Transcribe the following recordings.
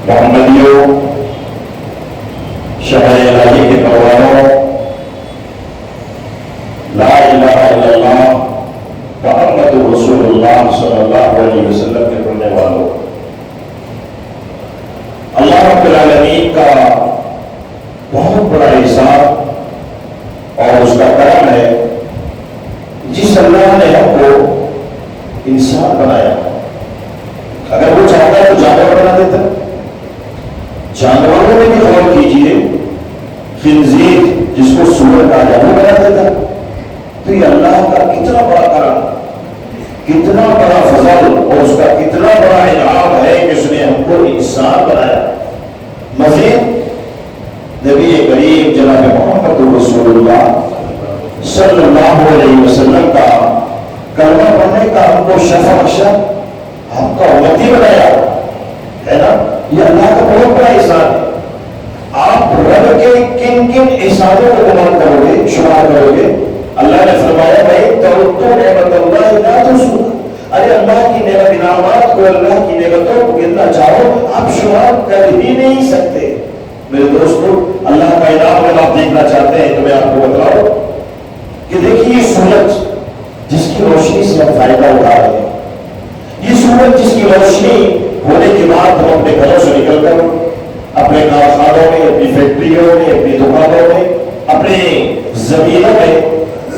محمدیوں، شہر الہی کے پروانوں، لا الہ الا اللہ محمد رسول اللہ صلی اللہ علیہ وسلم کے پڑھنے والوں، اللہ رب العالمین کا بہت بڑا احسان اور اس کا کرم ہے جس اللہ نے ہم کو انسان بنایا۔ اگر وہ چاہتا ہے تو جانور بنا دیتا، جانوروں میں بھی غور کیجیے، خنزیر جس کو سور کہا جائے وہ بنا دیتا۔ تو یہ اللہ کا کتنا بڑا کرم، کتنا بڑا فضل اور اس کا کتنا بڑا انعام ہے کہ اس نے ہم کو انسان بنایا۔ مزید نبی کریم جناب محمد رسول اللہ صلی اللہ علیہ وسلم کا کلمہ پڑھنے کا ہم کو شرف بخشا، ہم کا امتی بنایا ہے نا۔ یہ اللہ کا بہت بڑا احسان ہے۔ آپ رب کے کن کن احسانوں کو گمان کرو گے، شمار کرو گے؟ اللہ نے فرمایا بھائی توتو نعمت اللہ لا تحصوها، ارے اللہ کی نعمت انعامات کو، اللہ کی نعمتوں کو گننا چاہو آپ شمار کر ہی نہیں سکتے۔ میرے دوستو، اللہ کا انعام اگر آپ دیکھنا چاہتے ہیں تو میں آپ کو بتلاؤں کہ دیکھیے یہ سورج جس کی روشنی سے ہم فائدہ اٹھا رہے ہیں، یہ سورج جس کی روشنی ہونے کے بعد ہم اپنے گھروں سے نکل کر اپنے کارخانوں میں، اپنی فیکٹریوں میں، اپنی دکانوں میں، اپنے زمینوں میں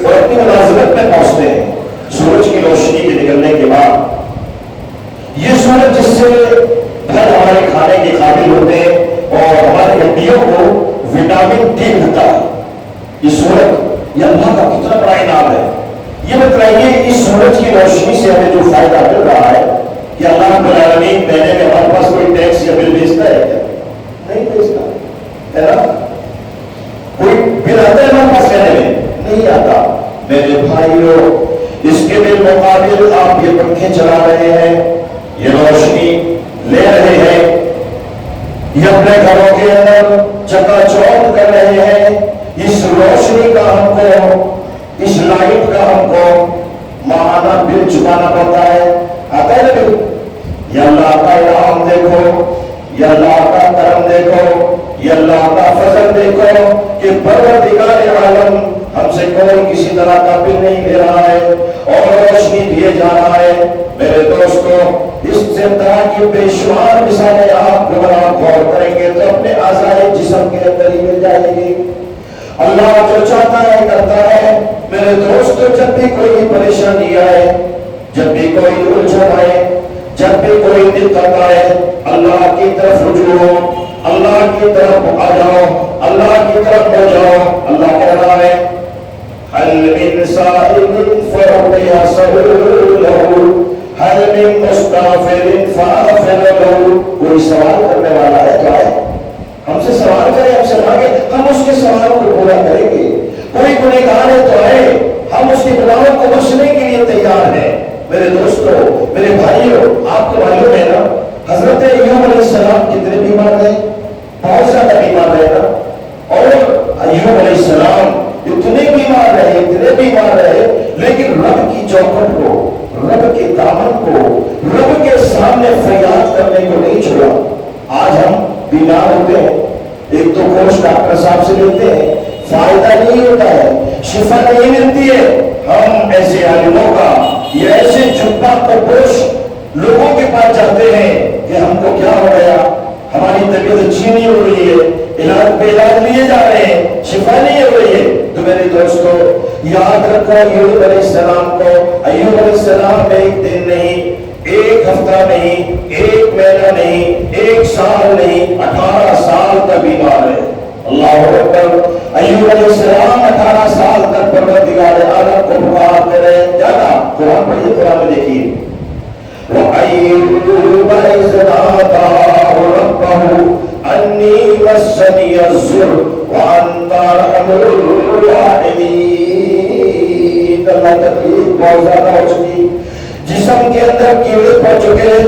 اور اپنی ملازمت میں پہنچتے ہیں، سورج کی روشنی کے نکلنے کے بعد یہ سورج جس سے پھل ہمارے کھانے کے قابل ہوتے ہیں اور ہماری ہڈیوں کو وٹامن ڈی ملتا ہے، یہ سورج، یہ اللہ کا کتنا بڑا انعام ہے۔ یہ بتائیے اس سورج کی روشنی سے ہمیں جو فائدہ مل رہا ہے کہ اللہ رب العالمین مہینے میں ہمارے پاس کوئی ٹیکس یا بل بھیجتا ہے کیا؟ نہیں بھیجتا ہے نا۔ کوئی بل آتا ہے ہمارے پاس کہنے میں؟ نہیں آتا۔ میرے بھائیوں، اس کے بالمقابل آپ یہ پنکھے چلا رہے ہیں، یہ روشنی لے رہے ہیں، یہ اپنے گھروں کے اندر چکا چوند کر رہے ہیں، اس روشنی کا ہم کو، اس لائٹ کا ہم کو ماہانہ بل چکانا پڑتا ہے، آتا ہے نا بل؟ یہ اللہ کا انعام دیکھو، یہ اللہ کا کرم دیکھو، یہ اللہ کا فضل دیکھو کہ پروردگار عالم ہم سے کوئی کسی طرح کا بل نہیں لے رہا ہے اور روشنی دیے جا رہا ہے۔ میرے دوستو، اس سے طرح کی بے شمار مثالیں آپ کو غور کریں گے تو اپنے اعضائے جسم کے اندر ہی مل جائے گی۔ اللہ جو چاہتا ہے کرتا ہے۔ میرے دوستو، جب بھی کوئی پریشانی آئے، جب بھی کوئی الجھن آئے، جب بھی کوئی دقت آئے، اللہ کی طرف رجوع ہو، اللہ کی طرف آ جاؤ، اللہ کی طرف ہو جاؤ۔ اللہ کہہ رہا ہے هل من سائل فأعطي سؤله هل من مستغفر فأغفر له۔ کوئی سوال کرنے والا ہے تو آئے، ہم سے سوال کرے، ہم سے مانگے، ہم اس کے سوالوں کو پورا کریں گے۔ کوئی گنہگار ہے تو آئے، ہم اس کے گناہوں کو بخشنے کے لیے تیار ہیں۔ میرے دوستو، میرے بھائیوں، آپ کو معلوم ہے نا حضرت ایوب علیہ السلام کتنے بیمار رہے؟ بہت زیادہ بیمار رہے نا۔ اور ایوب علیہ السلام اتنے بیمار رہے لیکن رب کی چوکھٹ کو، رب کے دامن کو، رب کے سامنے فریاد کرنے کو نہیں چھوڑا۔ آج ہم بیمار ہوتے ہیں، ایک تو کوش ڈاکٹر صاحب سے لیتے ہیں، فائدہ نہیں ہوتا ہے، شفا نہیں ملتی ہے۔ ہم ایسے عالموں کا یا ایسے جھپا پوش لوگوں کے پاس جاتے ہیں کہ ہم کو کیا ہو گیا، ہماری طبیعت اچھی نہیں ہو رہی ہے، علاج پہ علاج لیے جا رہے ہیں، شفا نہیں ہو رہی ہے۔ تو میرے دوستو، یاد رکھو ایوب علیہ السلام کو، ایوب علیہ السلام میں ایک دن نہیں، ایک ہفتہ نہیں، ایک مہینہ نہیں، ایک سال نہیں، 18 سال تک بیمار ہے۔ اللہ اکبر۔ ایوب علیہ السلام 18 سال تک پروردگار عالم کو پکارتے رہے۔ جانا قرآن پڑھیے، قرآن میں دیکھیے وَأَيُّوبَ إِذْ نَادَىٰ رَبَّهُ أَنِّي مَسَّنِيَ الضُّرُّ وَأَنتَ أَرْحَمُ الرَّاحِمِينَ۔ اللہ تکلیف بہت زیادہ ہو چکی، جسم کے اندر کیڑے پڑ چکے،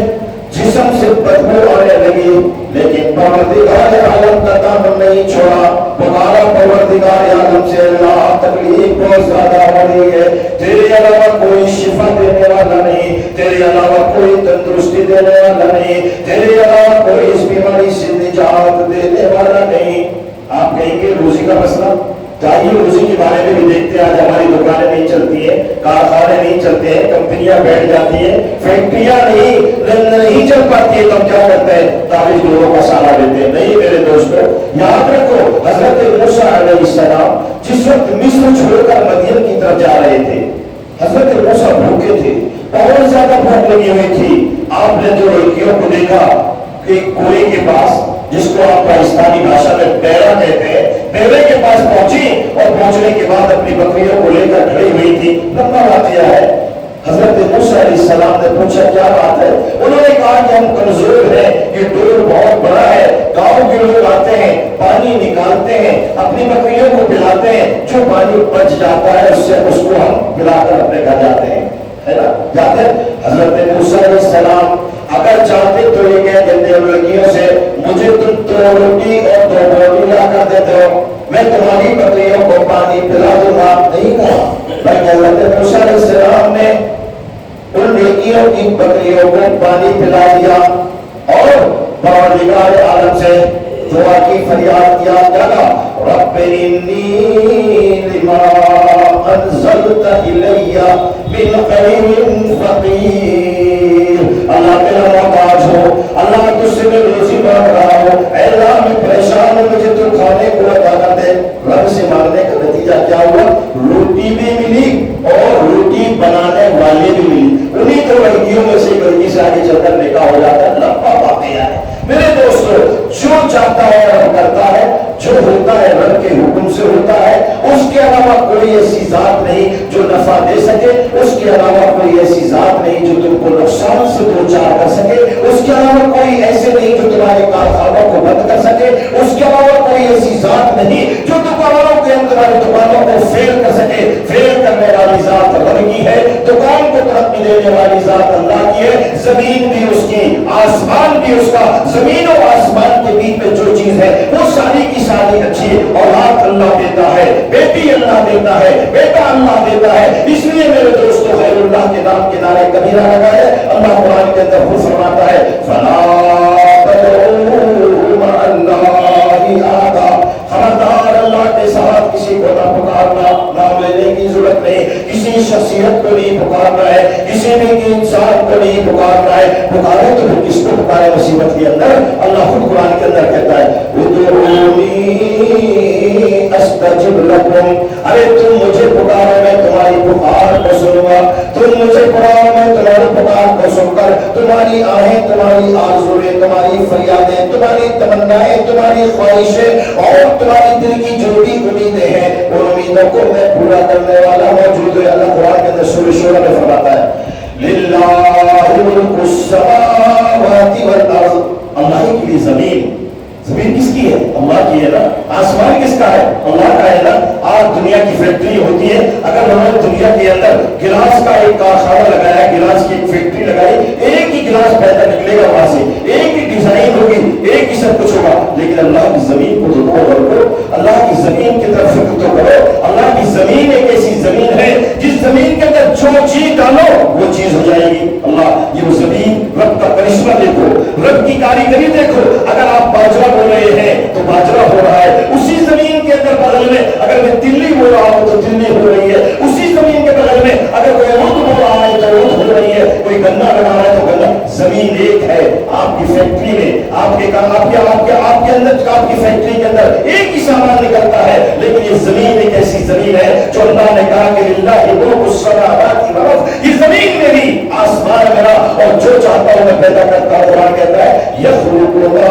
جسم سے بدبو آنے لگی، لیکن پروردگار عالم کا دامن نہیں چھوڑا۔ پکارا پروردگار عالم سے، اللہ تکلیف بہت زیادہ ہو رہی ہے، تیرے علاوہ کوئی شفا دینے والا نہیں، تیرے علاوہ کوئی تندرستی دینے والا نہیں، تیرے علاوہ کوئی اس بیماری سے نجات دینے والا نہیں. آپ کہیں گے روزی کا مسئلہ چاہیے، روزی کے بارے میں بھی دیکھتے ہیں. آج ہماری دکانیں نہیں چلتی ہیں، کارخانے نہیں چلتے ہیں، کمپنیاں بیٹھ جاتی ہیں، فیکٹریاں نہیں چل پاتی ہے، تو ہم کیا کرتے ہیں؟ تعویذ لوگوں کا سہارا لیتے ہیں. نہیں میرے دوستو، یاد رکھو حضرت موسیٰ علیہ السلام جس وقت مصر چھوڑ کر مدین کی طرف جا رہے تھے، حضرت موسیٰ بھوکے تھے، بہت زیادہ بھوک لگی ہوئی تھی. آپ نے جو لڑکیوں کو دیکھا کہ کنویں کے پاس، جس کو آپ پاکستانی بھاشا میں پیرا کہتے ہیں، پیرے کے پاس پہنچی اور پہنچنے کے بعد اپنی بکریوں کو لے کر کھڑی ہوئی تھی. لمبا واقعہ ہے. حضرت موسیٰ علیہ السلام نے پوچھا کیا بات ہے؟ انہوں نے کہا کہ ہم کمزور ہیں، یہ ڈور بہت بڑا ہے، گاؤں کے لوگ آتے ہیں، پانی نکالتے ہیں، اپنی بکریوں کو پلاتے ہیں، جو پانی بچ جاتا ہے اس سے اس کو ہم پلا کر اپنے گھر جاتے ہیں، ہے نا؟ جاتے ہیں. حضرت موسیٰ علیہ السلام اگر چاہتے تو یہ کہہ دیتے ہیں لڑکیوں سے، مجھے تم 2 روٹی اور 2 روٹی لا کر دیتے ہو، میں تمہاری بکریوں کو پانی پلا دوں گا. نہیں کہا، بلکہ حضرت موسیٰ علیہ السلام نے ان لڑکیوں کی بکریوں کو پانی پلا دیا اور پروردگار عالم سے دعا کی، فریاد کیا. رب انی لما انزلت الی من خیر فقیر. اللہ میرا محتاج ہو، اللہ میں تجھ سے میں روزی مانگ رہا ہوں، اے اللہ میں پریشان ہوں، مجھے تو کھانے کو عطا کر دے. رب سے مانگنے کا نتیجہ کیا ہوا؟ روٹی بھی ملی اور روٹی بنانے والے بھی ملی. انہیں تو لڑکیوں میں سے لڑکی سے آگے چل کر نکاح ہو جاتا ہے. لمبا واقعہ ہے میرے دوستو. جو چاہتا ہے رب کرتا ہے، جو ہوتا ہے رب کے حکم سے ہوتا ہے. اس کے علاوہ کوئی ایسی ذات نہیں جو نفع دے سکے، اس کے علاوہ کوئی ایسی ذات نہیں جو تم کو نقصان سے دوچار کر سکے، اس کے علاوہ کوئی ایسے نہیں جو تمہارے کارخانوں کو بند کر سکے، اس کے علاوہ کوئی ایسی ذات نہیں جو دکانوں کے تمہاری دکانوں کو فیل کر سکے. فیل کرنے والی ذات رب کی ہے، دکان کو ترقی دینے والی ذات اللہ کی ہے. زمین بھی اس کی، آسمان بھی اس کا. زمین اور آسمان کے بیچ میں جو چیز ہے وہ ساری کی ساری اچھی ہے. اولاد اللہ دیتا ہے، بیٹی اللہ دیتا ہے، بیٹا اللہ دیتا ہے. اس لیے میرے دوستو خیر اللہ کے نام کے نعرے کبیرہ لگائے. اللہ قرآن کے اندر خود فرماتا ہے فلا تدعوا مع اللہ احدا. خبردار اللہ کے ساتھ کسی کو نہ پکارنا، نام لینے کی ضرورت نہیں. کسی شخصیت کو نہیں پکارنا ہے، کسی بھی انسان کو نہیں پکارنا ہے. پکارے تو پھر کس کو پکارے مصیبت کے اندر؟ اللہ خود قرآن کے اندر کہتا ہے ادعونی استجب لکم. ارے تم مجھے پکارو میں تمہاری پکار کو سنوں گا. تم مجھے پکارو میں تمہاری پکار کو سن کر تمہاری آہیں، تمہاری آرزویں، تمہاری فریادیں، تمہاری تمنائیں، تمہاری خواہشیں اور تمہاری دل کی جو بھی امیدیں ہیں ان امیدوں کو میں پورا کرنے والا موجود ہے. اللہ قرآن کے اندر سورہ شورى میں فرماتا ہے للہ ملک السماوات والارض. اللہ کے لیے زمین کس کی ہے؟ اللہ کی ہے نا. آسمان کس کا ہے؟ اللہ کا ہے نا. آج دنیا کی فیکٹری ہوتی ہے، اگر ہم نے دنیا کے اندر گلاس کا ایک کارخانہ لگایا، گلاس کی ایک فیکٹری لگائی، ایک ہی گلاس پیدا نکلے گا وہاں سے، ایک ہی ڈیزائن ہوگی، ایک ہی سب کچھ ہوگا. لیکن اللہ کی زمین کو تو غور کرو، اللہ کی زمین کی طرف فکر تو کرو. اللہ کی زمین ایک ایسی زمین ہے جس زمین کے اندر جو چیز ڈالو وہ چیز ہو جائے گی. اللہ یہ وہ زمین، رب کا کرشمہ دیکھو، رب کی کاریگری دیکھو. اگر آپ باجرہ بول رہے ہیں تو باجرہ ہو رہا ہے اسی زمین کے اندر. بغل میں اگر میں تلی بول رہا ہوں تو تلی ہو رہی ہے اسی زمین کے بغل میں. اگر کوئی رود بول رہا ہے تو رود ہو رہی ہے، کوئی گنا لگا رہا ہے تو گنا. زمین ایک ہے. آپ کی فیکٹری میں آپ کے اندر، آپ کی فیکٹری کے اندر ایک ہی سامان نکلتا ہے، لیکن یہ زمین ایک ایسی زمین ہے جو اللہ نے کہا کہ للہ ملک السماوات والارض. یہ زمین میری، آسمان میرا، اور جو چاہتا ہوں میں پیدا کرتا ہوں. قرآن کہتا ہے یخلق ما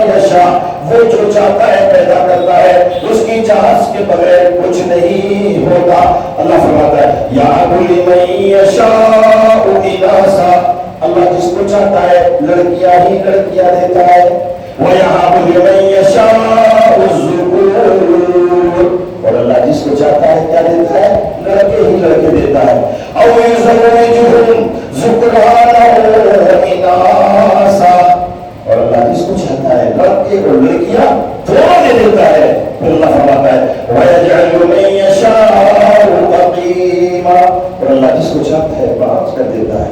یشاء. وہ جو چاہتا ہے پیدا کرتا ہے، اس کی چاہت کے بغیر کچھ نہیں ہوتا. اللہ فرماتا ہے یَهَبُ لِمَن یَشَاءُ إِنَاثًا. اللہ جس کو چاہتا ہے لڑکیاں ہی لڑکیاں دیتا ہے. وَيَهَبُ لِمَن يَشَاءُ الذُّكُورَ. اور اللہ جس کو چاہتا ہے کیا دیتا ہے؟ لڑکے ہی لڑکے دیتا ہے. أَوْ يُزَوِّجُهُمْ ذُكْرَانًا وَإِنَاثًا. اور اللہ جس کو چاہتا ہے لڑکے اور لڑکیاں دونوں دے دیتا ہے. پھر اللہ فرماتا ہے وَيَجْعَلُ مَن يَشَاءُ عَقِيمًا. اور اللہ جس کو چاہتا ہے باز کر دیتا ہے.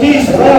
30,000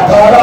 18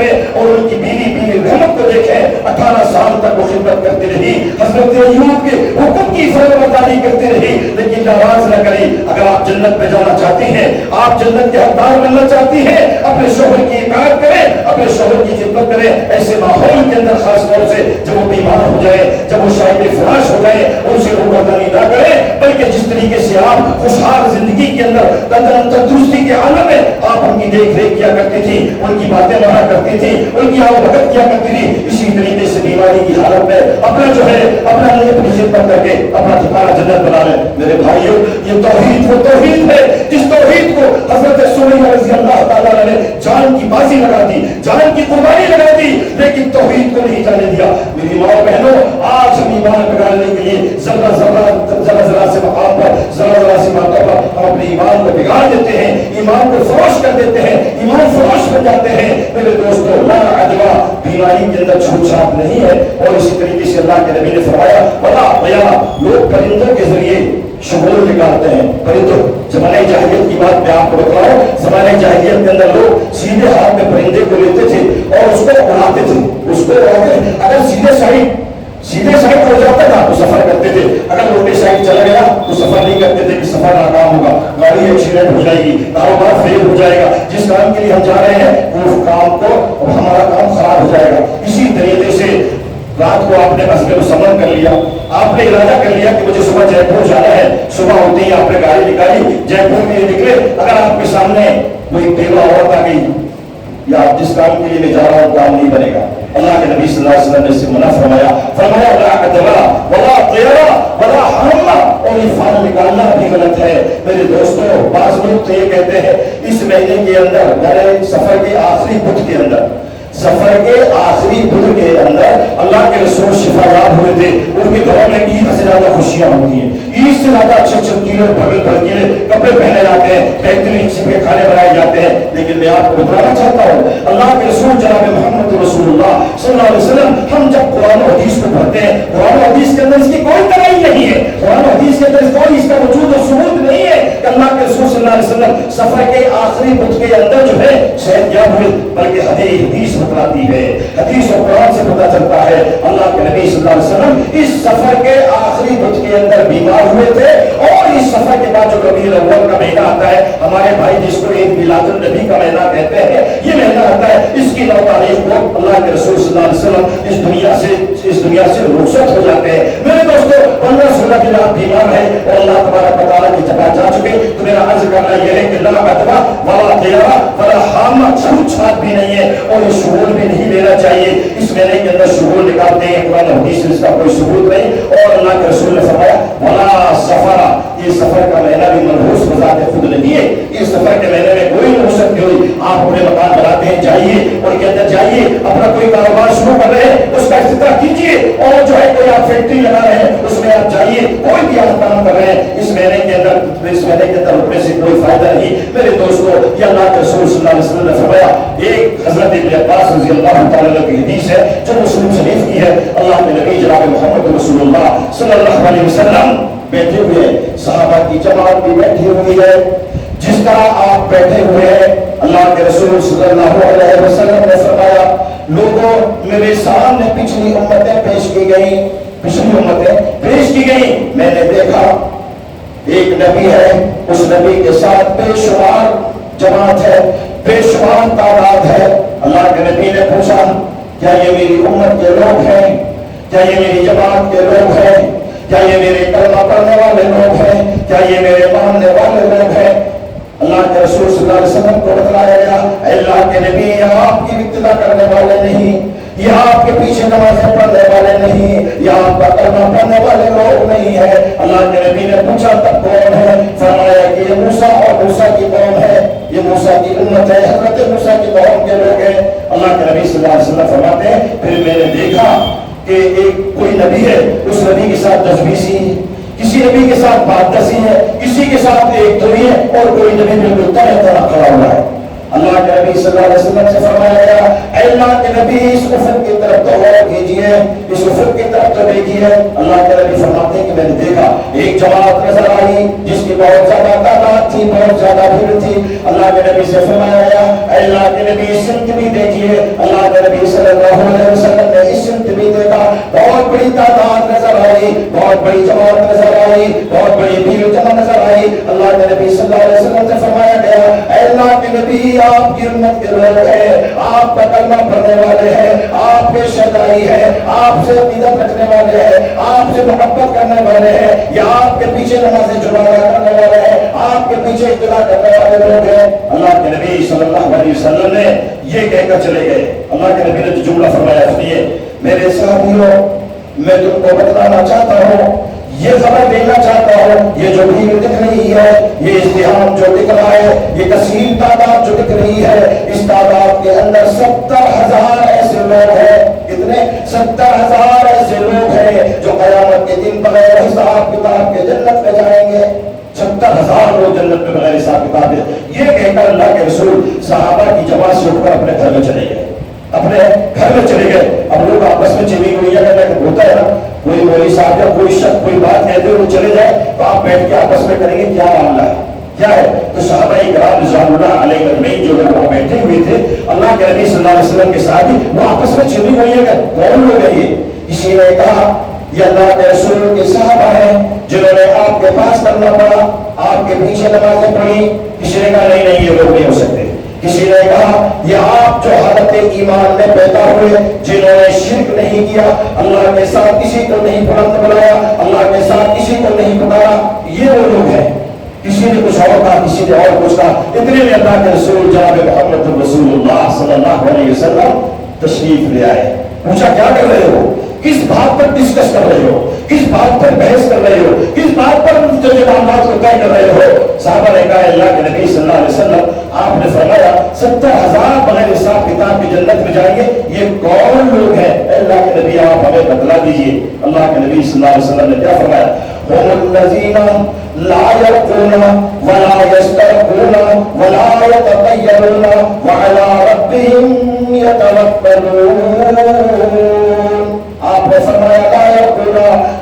میں اور ان کی بیوی رحمت کو دیکھیں، 18 سال تک وہ خدمت کرتی رہی، حضرت ایوب کے حکم کی فرمانبرداری کرتی رہی، لیکن ناراض نہ کری۔ اگر آپ جنت میں جانا چاہتی ہیں، آپ جنت کے حقدار بننا چاہتی ہیں، اپنے شوہر کی اطاعت کریں، اپنے شوہر کی خدمت کریں۔ ایسے ماحول کے اندر خاص طور سے جب وہ بیمار ہو جائے، جب وہ شاہد فراش ہو جائے، ان سے روبرداری نہ کریں، بلکہ جس طریقے سے آپ خوشحال زندگی کے اندر تندرستی کے عالم میں آپ ان کی دیکھ ریکھ کیا کرتی تھی، ان کی باتیں مانا کرتی تھی، ان کی آؤ بھگت کیا کرتی تھی، اسی طریقے سے بیماری کی حالت میں اپنا جو ہے اپنا اپنی خدمت کر کے اپنا ٹھکانہ جنت بنا لیں۔ میرے بھائیوں، یہ توحید وہ توحید ہے جس توحید کو حضرت سلیمان رضی اللہ تعالیٰ نے جان کی بازی لگا دی، جان کی قربانی لگا دی، لیکن توحید کو نہیں جانے دیا۔ میری ماں بہنوں، آج ہم ایمان بگاڑنے کے لیے ذرا ذرا سے مقام پر، ذرا سی باتوں پر ہم اپنے ایمان کو بگاڑ دیتے ہیں، ایمان کو فروش کر دیتے ہیں، ایمان فروش بن جاتے ہیں۔ میرے دوستوں، لا عدوہ، بیماری کے اندر چھوٹ چھاپ نہیں ہے، اور اسی طریقے سے اللہ کے نبی نے فرمایا بڑا بیا، لوگ پرندوں کے ذریعے شغل نکالتے ہیں۔ پرندوں، زمانہ جاہلیت کی بات میں آپ کو بتاؤں، زمانہ جاہلیت کے اندر لوگ سیدھے ہاتھ میں پرندے کو لیتے تھے اور اس کو اڑاتے تھے، اس کو اڑاتے تھے۔ اگر سیدھے سائڈ ہو جاتا تھا تو سفر کرتے تھے، اگر الٹے سائڈ چلا گیا تو سفر نہیں کرتے تھے کہ سفر ناکام ہوگا، گاڑی ایکسیڈنٹ ہو جائے گی، کاروبار فیل ہو جائے گا، جس کام کے لیے ہم جا رہے ہیں وہ کام کو ہمارا کام خراب ہو جائے گا۔ اسی طریقے سے رات کو آپ نے مسئلے کو سمجھ کر لیا، آپ نے ارادہ کر لیا کہ مجھے صبح جے پور جانا ہے، صبح ہوتے ہی آپ نے گاڑی نکالی، جے پور کے لیے نکلے۔ اگر آپ کے سامنے کوئی بیوہ عورت آ گئی، یا آپ جس کام کے لیے میں جا رہا ہوں کام نہیں بنے گا، اللہ کے نبی صلی اللہ علیہ وسلم نے اس سے منع فرمایا لا عدوہ ولا طیرہ ولا حرمہ، اور یہ فان نکالنا بھی غلط ہے۔ میرے دوستوں، بعض لوگ تو یہ کہتے ہیں اس مہینے کے اندر، یعنی سفر کے آخری بدھ کے اندر، سفر کے آخری بدھ کے اندر اللہ کے رسول شفا یاب ہوئے تھے، ان کے گھروں میں عید سے زیادہ خوشیاں ہوتی ہیں، عید سے زیادہ اچھے چمکیلے بھڑکیلے کپڑے پہنے جاتے ہیں، بہترین قسم کے کھانے بنائے جاتے ہیں۔ لیکن میں آپ کو بتانا چاہتا ہوں، اللہ کے رسول جناب محمد رسول اللہ صلی اللہ علیہ وسلم، ہم جب قرآن و حدیث کو پڑھتے ہیں، قرآن و حدیث کے اندر اس کی کوئی دلیل نہیں ہے، قرآن و حدیث کے اندر کوئی اس کا وجود و ثبوت نہیں ہے کہ اللہ کے رسول صلی اللہ علیہ وسلم سفر کے آخری بدھ کے اندر جو ہے صحت یاب ہوئے، بلکہ حدیث بتلاتی ہے، حدیث و قرآن سے پتہ چلتا ہے اللہ کے نبی صلی اللہ علیہ وسلم اس سفر کے آخری بدھ کے اندر بیمار ہوئے تھے، اور اس سفر کے بعد جو ربیع الاول کا مہینہ آتا ہے، ہمارے بھائی جس کو عید میلاد النبی کا مہینہ کہتے ہیں، یہ مہینہ آتا ہے، اس کی 9 تاریخ کو اللہ کے رسول صلی اللہ علیہ وسلم اس دنیا سے رخصت ہو جاتے ہیں۔ میرے دوستو، 15-16 دن آپ بیمار ہیں اور اللہ تبارک و تعالیٰ کی جگہ جا چکے، تو میرا عرض کرنا یہ ہے کہ لا عدوہ ولا طیرہ ولا حرمہ، چھوٹ چھات بھی نہیں ہے اور یہ شغل بھی نہیں لینا چاہیے۔ اس مہینے کے اندر شغل نکالتے ہیں، قرآن حدیث سے اس کا کوئی ثبوت نہیں، اور اللہ کے رسول نے فرمایا ولا سفر، یہ سفر کا مہینہ بھی منحوس بذات خود نہیں ہے، اس سفر کے مہینے میں کوئی رخصت نہیں ہوئی۔ آپ اپنے مکان بناتے ہیں، جائیے اور کے اندر جائیے، اپنا کوئی کاروبار شروع کر رہے ہیں اس کا افتتاح کیجیے، اور جو ہے کوئی آپ فیکٹری لگا رہے ہیں اس میں آپ جائیے، کوئی بھی آپ کام کر رہے ہیں اس مہینے کے اندر رکنے سے کوئی فائدہ نہیں۔ میرے دوستو، یہ اللہ کے رسول صلی اللہ علیہ وسلم نے فرمایا۔ ایک حضرت ابن عباس رضی اللہ تعالیٰ عنہ کی حدیث ہے جو مسلم شریف کی ہے، اللہ کے نبی جناب محمد رسول اللہ صلی اللہ علیہ وسلم بیٹھے ہوئے، صحابہ کی جماعت بھی بیٹھی ہوئی ہے، جس طرح آپ بیٹھے ہوئے ہیں، اللہ کے رسول صلی اللہ علیہ وسلم نے فرمایا لوگوں میرے سامنے پچھلی امتیں پیش کی گئیں، میں نے دیکھا ایک نبی ہے، اس نبی کے ساتھ بے شمار جماعت ہے، بے شمار تعداد ہے۔ اللہ کے نبی نے پوچھا کیا یہ میری امت کے لوگ ہیں، کیا یہ میری جماعت کے لوگ ہیں، کیا یہ میرے کلمہ پڑھنے والے لوگ ہیں، کیا یہ میرے ماننے والے لوگ ہیں؟ اللہ کے رسول صلی اللہ علیہ وسلم کو بتلایا گیا اے اللہ کے نبی، یہاں آپ کی ابتدا کرنے والے نہیں، یہاں آپ کے پیچھے نمازیں پڑھنے والے نہیں، یہاں آپ کا کلمہ پڑھنے والے لوگ نہیں ہے۔ اللہ کے نبی نے پوچھا تب کون ہے؟ فرمایا کہ یہ موسیٰ اور موسیٰ کی قوم ہے، یہ موسیٰ کی امت ہے، حضرت موسیٰ کی قوم کے لوگ ہیں۔ اللہ کے نبی صلی اللہ علیہ وسلم فرماتے ہیں پھر میں نے دیکھا کہ ایک کوئی نبی ہے، اس نبی کے ساتھ 10 بیسی ہے، کسی نبی کے ساتھ 5-10 ہے، کسی کے ساتھ 1-2 ہے، اور کوئی نبی بالکل طرح کھڑا ہوا ہے۔ اللہ کے نبی صلی اللہ علیہ وسلم سے فرمایا گیا اے اللہ کے نبی اس افق کی طرف تو غور کیجیے، اس افق کی طرف تو دیکھیے۔ اللہ کے نبی فرماتے ہیں کہ میں نے دیکھا ایک جماعت نظر آئی جس کی بہت زیادہ تعداد تھی، بہت زیادہ بھیڑ تھی۔ اللہ کے نبی سے فرمایا گیا اے اے اللہ کے نبی سمت بھی دیکھیے، اللہ کے نبی صلی اللہ علیہ وسلم نے اس سمت بھی دیکھا، بہت بڑی تعداد نظر آئی، بہت بڑی جماعت نظر آئی، بہت بڑی بھیڑ جمع نظر آئی۔ اللہ کے نبی صلی اللہ علیہ وسلم سے فرمایا گیا اے اللہ کے نبی آپ کی امت کے لوگ ہیں، آپ کا کلمہ پڑھنے والے ہیں، آپ کے شہدائی ہیں، آپ سے عقیدت رکھنے والے ہیں، آپ سے محبت کرنے والے ہیں، یا آپ کے پیچھے نماز جمعہ کرنے والے ہیں، آپ کے پیچھے اطلاع کرنے والے لوگ ہیں۔ اللہ کے نبی صلی اللہ علیہ وسلم نے یہ کہہ کر چلے گئے۔ اللہ کے نبی نے جو جملہ فرمایا سنیے، میرے ساتھیوں میں تم کو بتلانا چاہتا ہوں، یہ خبر دینا چاہتا ہوں، یہ جو بھیڑ دکھ رہی ہے، یہ ازدحام جو دکھ رہا ہے، یہ کثیر تعداد جو دکھ رہی ہے، اس تعداد کے اندر 70,000 ایسے لوگ ہیں۔ کتنے؟ 70,000 ایسے لوگ ہیں جو قیامت کے دن بغیر حساب کتاب کے جنت میں جائیں گے۔ 70,000 لوگ جنت میں بغیر حساب کتاب ہے۔ یہ کہہ کر اللہ کے رسول صحابہ کی جماعت سے اٹھ کر اپنے گھر میں چلے گئے، اپنے گھر میں چلے گئے۔ اب لوگ آپس میں چلی ہوئی ہوتا ہے نا، کوئی مولوی صاحب یا کوئی شخص کوئی بات کہتے ہوئے چلے جائے تو آپ بیٹھ کے آپس میں کریں گے کیا معاملہ ہے، کیا ہے؟ تو صحابہ کرام رضوان اللہ علیہ اجمعین جو لوگ وہاں بیٹھے ہوئے تھے اللہ کے نبی صلی اللہ علیہ وسلم کے ساتھ ہی، وہ آپس میں چلی ہوئی ہے کہ کون لوگ ہیں یہ؟ کسی نے کہا یہ اللہ کے رسول کے صحابہ ہیں جنہوں نے آپ کے پاس کرنا پڑا، آپ کے پیچھے نمازیں پڑھی۔ کسی نے کہا نہیں نہیں یہ لوگ نہیں ہو سکتے۔ کسی نے کہا یہ آپ جو حالت ایمان میں پیدا ہوئے، جنہوں نے شرک نہیں کیا، اللہ کے ساتھ کسی کو نہیں بلند بنایا، اللہ کے ساتھ کسی کو نہیں پکارا، یہ وہ لوگ ہیں۔ کسی نے کچھ اور کہا، کسی نے اور کچھ کہا۔ اتنے میں اللہ کے رسول جناب محمد رسول اللہ صلی اللہ علیہ وسلم تشریف لے آئے۔ پوچھا کیا کر رہے ہو؟ کس بات پر ڈسکس کر رہے ہو؟ کس بات پر بحث کر رہے ہو؟ کس بات پر معاملات کو طے کر رہے ہو؟ صحابہ نے کہا اللہ کے نبی صلی اللہ علیہ وسلم آپ نے فرمایا 70,000 بغیر حساب کتاب کی جنت میں جائیں گے، یہ کون لوگ ہیں؟ اللہ کے نبی آپ ہمیں بتلا دیجئے۔ اللہ کے نبی صلی اللہ علیہ وسلم نے کیا فرمایا؟ هم الذين لا يرقون ولا يسترقون ولا يتطيرون وعلى ربهم يتوكلون۔ آپ نے فرمایا لا يرقون،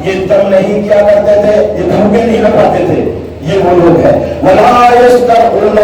یہ دم نہیں کیا کرتے تھے، یہ دھوکے نہیں لگاتے تھے، یہ وہ لوگ ہیں۔ ولا يسترقون،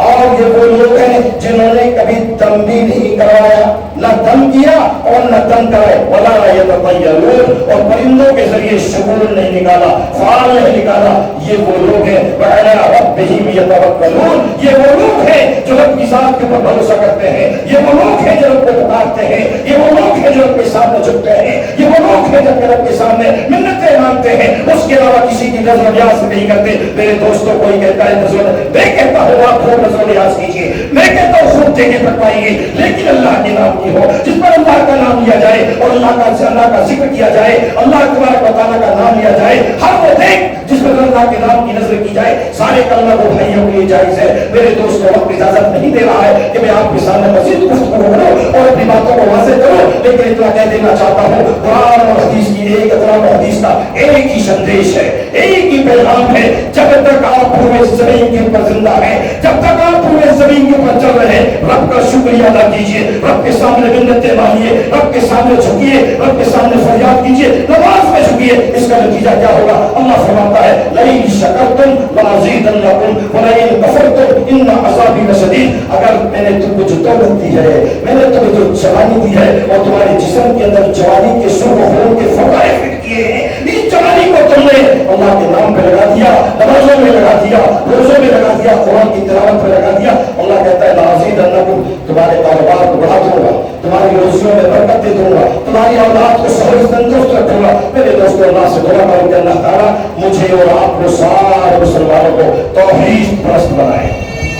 اور یہ وہ لوگ ہیں جنہوں نے کبھی دم بھی نہیں کروایا، نہ دم کیا اور نہ دم کرائے۔ ولا يتطيرون، اور پرندوں کے ذریعے شگون نہیں نکالا، فعال نہیں نکالا، یہ وہ لوگ ہیں۔ وعلى ربهم يتوكلون، یہ وہ لوگ ہیں جو رب کی ذات کے اوپر بھروسہ کرتے ہیں، یہ وہ لوگ ہیں جو رب کو پکارتے ہیں، یہ وہ لوگ ہیں جو رب کے سامنے جھکتے ہیں، یہ وہ لوگ ہیں جو رب کے سامنے منتیں مانگتے ہیں، اس کے علاوہ کسی کی نظر و نیاز نہیں کرتے۔ میرے دوستوں کوئی کہتا ہے نظر، میں کہتا ہوں آپ خوب نظر و نیاز کیجیے، میں کہتا ہوں خوب دیکھیں پکوائیے، لیکن اللہ کے نام کی ہو، جس پر اللہ کا نام لیا جائے اور اللہ کا ذکر کیا جائے، اللہ تبارک و تعالیٰ کا نام لیا جائے، ہر وہ دیکھ جس پر اللہ کے نام کی نظر کی جائے، سارے کلمہ وہ بھائیوں کے لیے جائز ہے۔ میرے دوستوں وقت اجازت نہیں دے رہا ہے کہ میں آپ کے سامنے مزید گفتگو کروں اور اپنی باتوں کو واضح کروں، لیکن اتنا کہہ دینا چاہتا ہوں قرآن اور حدیث کی ایک قرآن اور حدیث کا ایک ہی سندیش ہے، ایک ہی پیغام ہے۔ جب تک آپ پورے زمین کے اوپر زندہ ہیں، جب تک آپ پورے زمین کے اوپر چل رہے ہیں، رب کا شکریہ ادا کیجیے، رب کے سامنے منتیں مانگیے، رب کے سامنے جھکیے، رب کے سامنے فریاد کیجیے، نماز میں جھکیے۔ اس کا نتیجہ کیا ہوگا؟ اللہ فرماتا ہے لئن شکرتم لازیدنکم ولئن کفرتم ان عذابی لشدید۔ اگر میں نے تم کو جو دولت دی ہے، میں نے تمہیں جو جوانی دی ہے اور تمہارے جسم کے اندر جوانی کے سرخ خون کے فوائد فٹ کیے ہیں، اس جوانی کو تم نے اللہ کے نام پہ لگا دیا، نمازوں میں لگا دیا، روزوں میں لگا دیا، قرآن کی تلاوت پہ لگا دیا۔ اللہ کہتا ہے لازیدنکم، تمہارے کاروبار کو بڑھا دوں گا، تمہاری روزیوں میں برکت دے دوں گا، تمہاری اولاد کو صحت تندرست رکھوں گا۔ میرے دوستوں اللہ سے دعا کروں کہ اللہ تعالیٰ مجھے اور آپ کو سارے مسلمانوں کو توحید پرست بنائے۔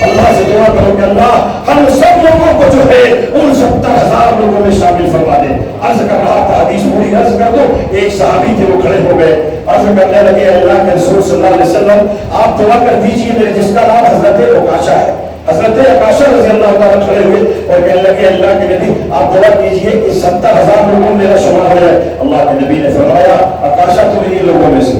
اللہ سے دعا کرو کہ اللہ ہم سب لوگوں کو جو ہے ان 70,000 لوگوں میں شامل فرما دے۔ عرض کر رہا تھا، حدیث پوری عرض کر دو۔ ایک صحابی تھے وہ کھڑے ہو گئے، عرض کرنے لگے اللہ کے رسول صلی اللہ علیہ وسلم آپ دعا کر دیجیے میرے جس کا نام حضرت عکاشہ ہے۔ حضرت عکاشہ رضی اللہ تعالیٰ کھڑے ہوئے اور کہنے لگے اللہ کے نبی آپ دعا کیجیے کہ 70,000 لوگوں میں میرا شمار ہو جائے۔ اللہ کے نبی نے فرمایا عکاشہ تم انہی لوگوں میں سے،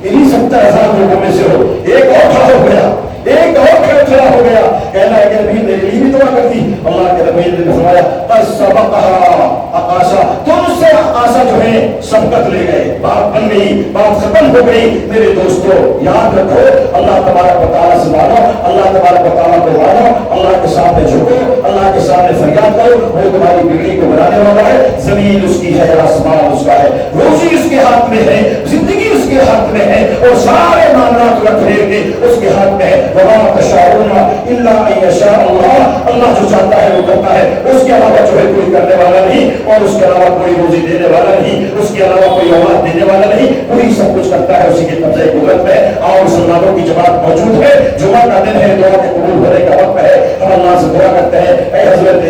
انہی 70,000 لوگوں میں سے ہو۔ ایک اور کھڑا ہو گیا، ایک اور کھڑا ہو گیا، کہنا ہے کہ نبی میرے لیے بھی دعا کر دی۔ اللہ کے نبی نے فرمایا قد سبقها عکاشہ، تم سے عکاشہ جو ہے سبقت لے گئے، بات بن گئی، بات ختم ہو گئی۔ میرے دوستو یاد رکھو اللہ تبارک و تعالیٰ سے مانو، اللہ تبارک و تعالیٰ کو مانو، اللہ کے سامنے جھکو، اللہ کے سامنے فریاد کرو، وہ تمہاری بگڑی کو بنانے والا ہے۔ زمین اس کی ہے، آسمان اس کا ہے، روزی اس کے ہاتھ میں ہے، زندگی اس کے ہاتھ میں ہے، اور سارے معاملات رکھنے کے اس کے ہاتھ میں ہے۔ وما تشاءون الا ان یشاء اللہ، اللہ جو چاہتا ہے وہ کرتا ہے، اس کے علاوہ جو ہے کوئی کرنے والا نہیں، اور اس کے علاوہ کوئی روزی دینے والا نہیں، اس کے علاوہ کوئی اولاد دینے والا نہیں، وہی سب کچھ کرتا ہے، اسی کے قبضے قدرت میں۔ اور مسلمانوں کی جماعت موجود ہے، جمعہ کا دن ہے، دعا کے قبول ہونے کا وقت ہے، ہم اللہ سے دعا کرتے ہیں اے حضرت